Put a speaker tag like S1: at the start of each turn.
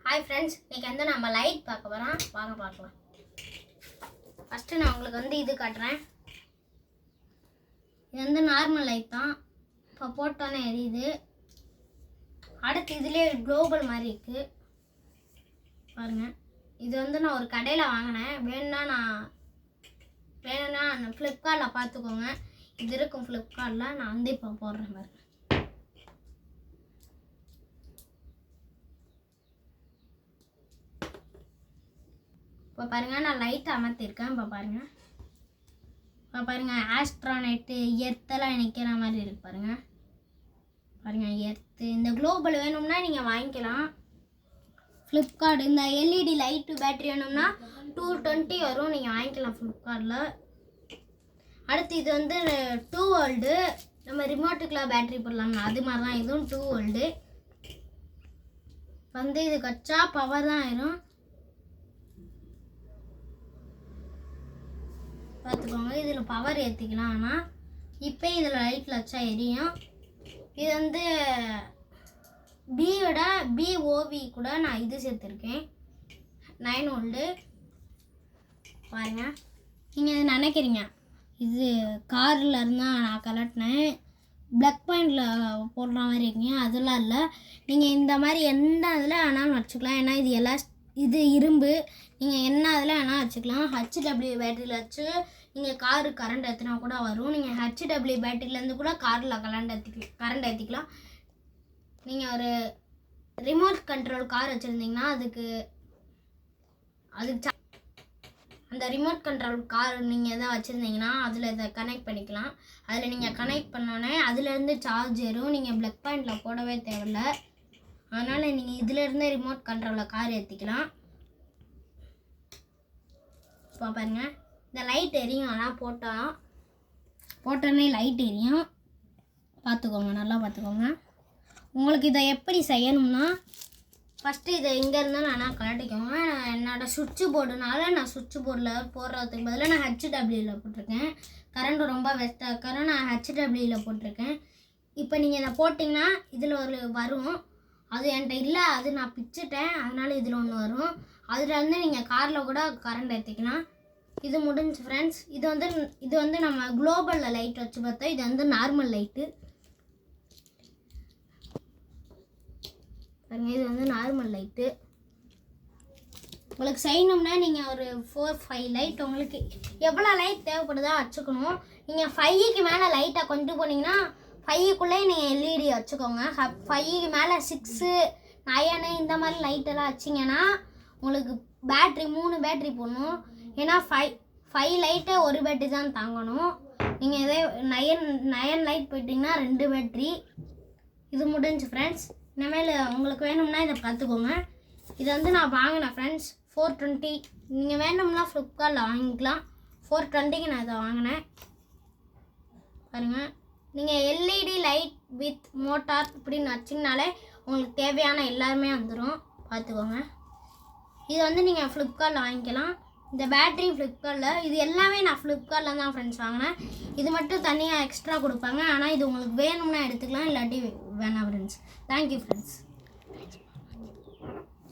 S1: hi friends இன்னைக்கு வந்து நம்ம லைட் பார்க்க போறோம் வாங்க பார்க்கலாம் ஃபர்ஸ்ட் நான் உங்களுக்கு இது காட்றேன் இது வந்து நார்மல் லைட் தான் இப்ப போட்டோனே எரியுது அடுத்து இதுலயே குளோபல் மாதிரி இருக்கு பாருங்க இது வந்து நான் ஒரு கடையில வாங்குனேன் வேணும்னா நான் Flipkartல பாத்துக்கோங்க இது இருக்கும் Flipkartல நான் வந்து இப்ப போடுறேன் பாருங்க இப்போ பாருங்க நான் லைட் அமர்த்திருக்கேன் இப்போ பாருங்க ஆஸ்ட்ரோனட் எர்த்தெல்லாம் நிற்கிற மாதிரி இருக்கு பாருங்க எர்த்து இந்த குளோபல் வேணும்னா நீங்கள் வாங்கிக்கலாம் Flipkart இந்த எல்இடி லைட்டு பேட்டரி வேணும்னா 220 வரும் நீங்கள் வாங்கிக்கலாம் Flipkartல அடுத்து இது வந்து 2 வோல்ட் நம்ம ரிமோட்டுக்குலாம் பேட்டரி போடலாம் அது மாதிரி தான் இதுவும் 2 வோல்ட் வந்து இது கச்சா பவர் தான் ஆயிரும் பார்த்துக்கோங்க இதில் பவர் ஏற்றிக்கலாம் ஆனால் இப்போ இதில் லைட்டில் வச்சா எரியும் இது வந்து பியோட பிஓவி கூட நான் இது சேர்த்துருக்கேன் 9 வோல்ட் பாருங்க நீங்கள் இது நினைக்கிறீங்க இது காரில் இருந்தால் நான் கலட்டினேன் பிளக் பாயிண்டில் போடுற மாதிரி இருக்கீங்க அதெல்லாம் இல்லை நீங்கள் இந்த மாதிரி எந்த இதில் வேணாலும் வச்சுக்கலாம் ஏன்னா இது இரும்பு நீங்கள் என்ன அதில் வேணால் வச்சுக்கலாம் HW பேட்டரியில் வச்சு நீங்கள் காரு கரண்ட் ஏற்றினா கூட வரும் நீங்கள் HW பேட்டரியிலேருந்து கூட காரில் கரண்ட் ஏற்றிக்கலாம் நீங்கள் ஒரு ரிமோட் கண்ட்ரோல் கார் வச்சுருந்தீங்கன்னா அதுக்கு அந்த ரிமோட் கண்ட்ரோல் கார் நீங்கள் எதாவது வச்சுருந்தீங்கன்னா அதில் இதை கனெக்ட் பண்ணிக்கலாம் அதில் நீங்கள் கனெக்ட் பண்ணோன்னே அதுலேருந்து சார்ஜ் ஏறும் நீங்கள் பிளக் பாயிண்டில் போடவே தேவையில்ல அதனால் நீங்கள் இதிலேருந்தே ரிமோட் கண்ட்ரோலில் கார் ஏற்றிக்கலாம் இப்போ பாருங்க இந்த லைட் எரியும் ஆனால் போட்டோன்னே லைட் எரியும் பார்த்துக்கோங்க நல்லா பார்த்துக்கோங்க உங்களுக்கு இதை எப்படி செய்யணும்னா ஃபஸ்ட்டு இதை இங்கே இருந்தால் நான் கலட்டிக்கோங்க என்னோடய சுவிட்சு போர்டுனால நான் சுவிட்சு போர்டில் போடுறதுக்கு பதிலாக நான் HWயில் போட்டிருக்கேன் கரண்ட் ரொம்ப வேஸ்ட்டாக இருக்கிற நான் HWயில் போட்டிருக்கேன் இப்போ நீங்கள் இதை போட்டிங்கன்னா இதில் ஒரு வரும் அது என்கிட்ட இல்லை அது நான் பிச்சுட்டேன் அதனால் இதில் ஒன்று வரும் அதில் வந்து நீங்கள் காரில் கூட கரண்ட் ஏற்றிக்கலாம் இது முடிஞ்சு ஃப்ரெண்ட்ஸ் இது வந்து நம்ம குளோபலில் லைட் வச்சு பார்த்தோம் இது வந்து நார்மல் லைட்டு பாருங்க இது வந்து நார்மல் லைட்டு உங்களுக்கு செய்யணும்னா நீங்கள் ஒரு 4-5 லைட் உங்களுக்கு எவ்வளோ லைட் தேவைப்படுதோ வச்சுக்கணும் நீங்கள் 5க்கு மேலே லைட்டை கொண்டு போனீங்கன்னா 5க்குள்ளே நீங்கள் எல்இடி வச்சுக்கோங்க 5க்கு மேலே 6 9 இந்த மாதிரி லைட்டெல்லாம் வச்சிங்கன்னா உங்களுக்கு பேட்ரி 3 பேட்ரி போடணும் ஏன்னா 5 லைட்டை ஒரு பேட்டரி தான் தாங்கணும் நீங்கள் இதே 9 லைட் போயிட்டிங்கன்னா 2 பேட்ரி இது முடிஞ்சு ஃப்ரெண்ட்ஸ் இனிமேல் உங்களுக்கு வேணும்னா இதை பார்த்துக்கோங்க இது வந்து நான் வாங்கினேன் ஃப்ரெண்ட்ஸ் 420 நீங்கள் வேணும்னா Flipkartல வாங்கிக்கலாம் 420க்கு நான் இதை வாங்கினேன் பாருங்கள் நீங்கள் எல்இடி லைட் வித் மோட்டார் இப்படின்னு வச்சிங்கனாலே உங்களுக்கு தேவையான எல்லாருமே வந்துடும் பார்த்துக்கோங்க இது வந்து நீங்கள் Flipkartல வாங்கிக்கலாம் இந்த பேட்டரி Flipkartல இது எல்லாமே நான் Flipkartல தான் ஃப்ரெண்ட்ஸ் வாங்கினேன் இது மட்டும் தனியாக எக்ஸ்ட்ரா கொடுப்பாங்க ஆனால் இது உங்களுக்கு வேணும்னா எடுத்துக்கலாம் இல்லாட்டி வேணாம் ஃப்ரெண்ட்ஸ் தேங்க்யூ ஃப்ரெண்ட்ஸ்